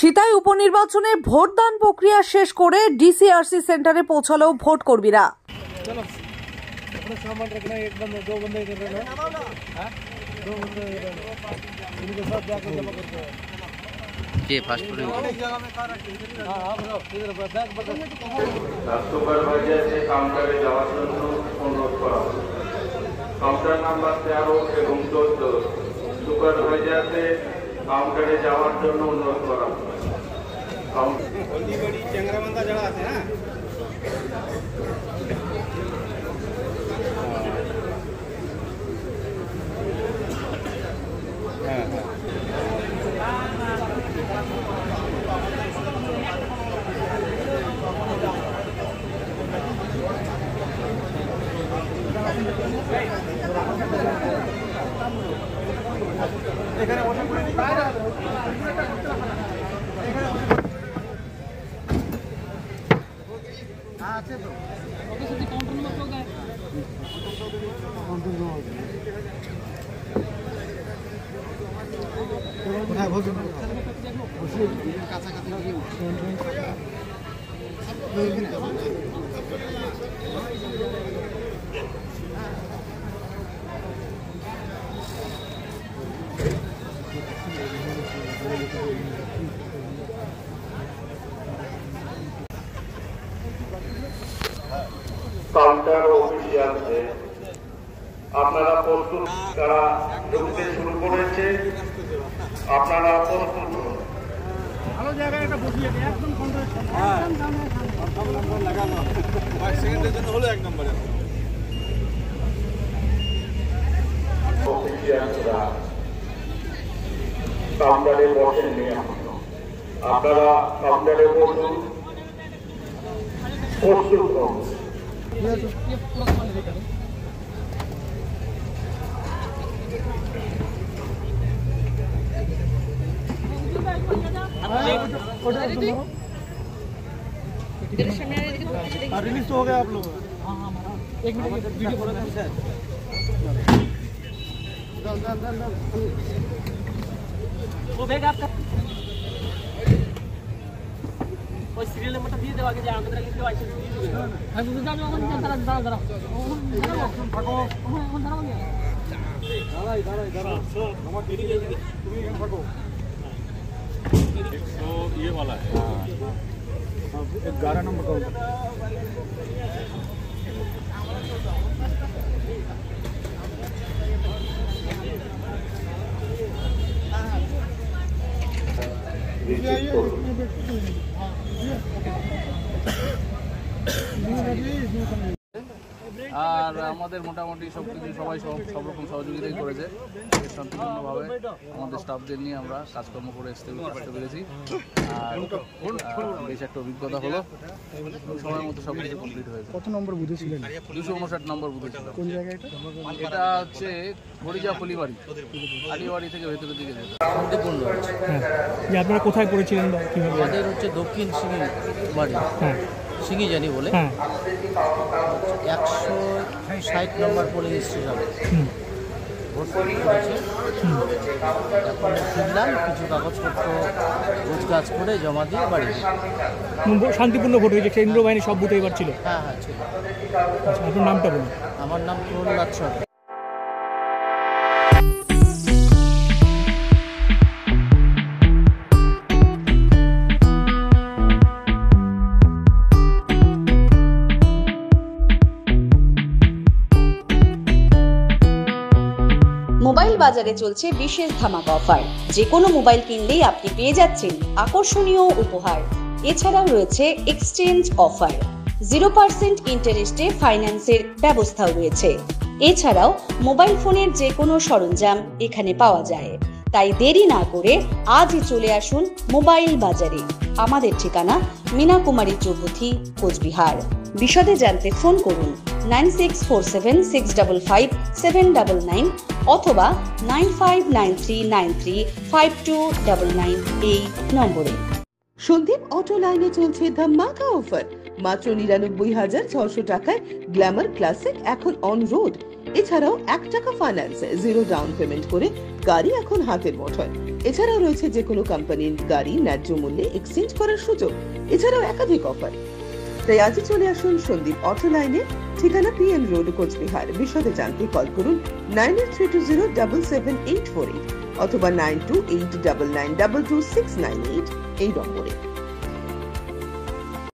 সিতাই উপনির্বাচনে ভোটদান প্রক্রিয়া শেষ করে ডিসিআরসি সেন্টারে পৌঁছালো ভোট কর্মীরা। কাউন্টার নাম্বার 13 এবং 14 সুপারভাইজারকে কাউন্টারে যাওয়ার জন্য অনুরোধ করা কাউন্টার অফিসিয়ালকে আপনারা প্রস্তুত, তারা ঢুকতে শুরু করেছে, আপনারা প্রস্তুত। ভালো জায়গায় একটা বসিয়ে একদম লাগানো 5 সেকেন্ডের জন্য হলো 1 নম্বরে। অফিসিয়ালরা কাউন্টারে বসেননি, আপনারা কাউন্টারে বসুন, প্রস্তুত হন। रिलीज तो हो गया आप लोग। एक मिनट वीडियो बना था सर। वो बैग आपका वो सीरियल नंबर दिए देवा के जा अंदर के वाइस हां तो जा जरा भागो हम धरा गया इधर नंबर देरी ले तुम यहां भागो। तो ये वाला है 11 नंबर काउंटर। আর আমাদের মোটামুটি সবকিছু সবাই সব রকম সহযোগিতাই করেছে। শান্তিপূর্ণভাবে আমাদের স্টাফদের নিয়ে আমরা কাজকর্ম করে আসতে পেরেছি। আর বেশ একটা অভিজ্ঞতা হলো, সময়ের মধ্যে সব কিছু কমপ্লিট হয়েছে। কত নম্বর বুথে ছিলেন? 259 নম্বর বুথে ছিল। কোন জায়গায় এটা হচ্ছে হরিজা ফুলিবাড়ি, আলিবাড়ি থেকে ভেতরের দিকে যেতে। শান্তিপূর্ণ। হ্যাঁ, আপনারা কোথায় পড়েছিলেন বা কিভাবে? আমাদের হচ্ছে দক্ষিণ সিঙ্গি বাড়ি, হ্যাঁ সিঙ্গি জানি বলে 160 নম্বর পোলিং স্টেশন ভোট করেছে। এখন ফিরলাম, কিছু কাগজপত্র গোছগাছ করে জমা দিয়ে বাড়ি। শান্তিপূর্ণ ভোট হয়েছে, কেন্দ্র বাহিনী সব বুথে এবার ছিল? হ্যাঁ হ্যাঁ ছিল। আপনার নামটা বলুন। আমার নাম প্রহ্লাদ সরকার। মোবাইল বাজারে চলছে বিশেষ ধামাকা অফার। যে কোনো মোবাইল কিনলেই আপনি পেয়ে যাচ্ছেন আকর্ষণীয় উপহার। এছাড়াও রয়েছে এক্সচেঞ্জ অফার, 0% ইন্টারেস্টে ফাইন্যান্সের ব্যবস্থাও রয়েছে। এছাড়াও মোবাইল ফোনের যে কোনো সরঞ্জাম এখানে পাওয়া যায়। তাই দেরি না করে আজই চলে আসুন মোবাইল বাজারে। আমাদের ঠিকানা মীনাকুমারী চৌপথি, কোচবিহার। বিশদে জানতে ফোন করুন 9647655799 অথবা 9593935299 এই নম্বরে। সন্দীপ অটো লাইনে চলছে ধামাকা অফার। মাত্র ৯৯,৬০০ টাকায় গ্ল্যামার ক্লাসিক এখন অন রোড। এছাড়াও 1 টাকা ফাইন্যান্সে 0 ডাউন পেমেন্ট করে গাড়ি এখন হাতের মুঠোয়। এছাড়াও রয়েছে যে কোনো কোম্পানির গাড়ি ন্যায্য মূল্যে এক্সচেঞ্জ করার সুযোগ, এছাড়াও একাধিক অফার। তাই আজই চলে আসুন সন্দীপ অটো লাইনে, ঠিকানা পিএম রোড, কোচবিহার। বিশদে জানতে কল করুন 9832077848 অথবা 9289922698 এই নম্বরে।